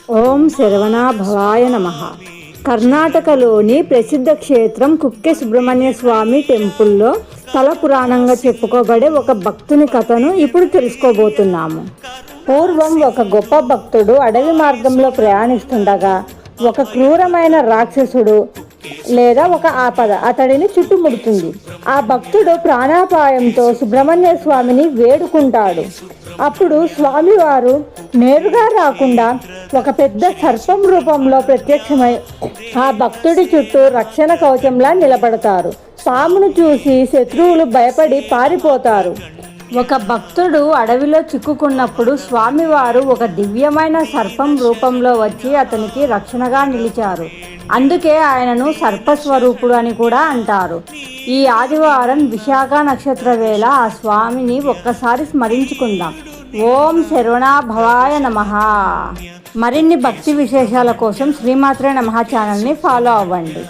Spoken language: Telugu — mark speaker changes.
Speaker 1: ఓం శరవణాభవాయ నమః. కర్ణాటకలోని ప్రసిద్ధ క్షేత్రం కుక్కే సుబ్రహ్మణ్య స్వామి టెంపుల్లో స్థల పురాణంగా చెప్పుకోబడే ఒక భక్తుని కథను ఇప్పుడు తెలుసుకోబోతున్నాము. పూర్వం ఒక గొప్ప భక్తుడు అడవి మార్గంలో ప్రయాణిస్తుండగా ఒక క్రూరమైన రాక్షసుడు లేదా ఒక ఆపద అతడిని చుట్టుముడుతుంది. ఆ భక్తుడు ప్రాణాపాయంతో సుబ్రహ్మణ్య స్వామిని వేడుకుంటాడు. అప్పుడు స్వామివారు నేరుగా రాకుండా ఒక పెద్ద సర్పం రూపంలో ప్రత్యక్షమై ఆ భక్తుడి చుట్టూ రక్షణ కవచంలా నిలబడతారు. పామును చూసి శత్రువులు భయపడి పారిపోతారు. ఒక భక్తుడు అడవిలో చిక్కుకున్నప్పుడు స్వామివారు ఒక దివ్యమైన సర్పం రూపంలో వచ్చి అతనికి రక్షణగా నిలిచారు. అందుకే ఆయనను సర్పస్వరూపుడు అని కూడా అంటారు. ఈ ఆదివారం విశాఖ నక్షత్ర వేళ ఆ స్వామిని ఒక్కసారి స్మరించుకుందాం. ఓం శరవణాభవాయ నమః. మరిన్ని భక్తి విశేషాల కోసం శ్రీమాత్రే నమః ఛానల్ని ఫాలో అవ్వండి.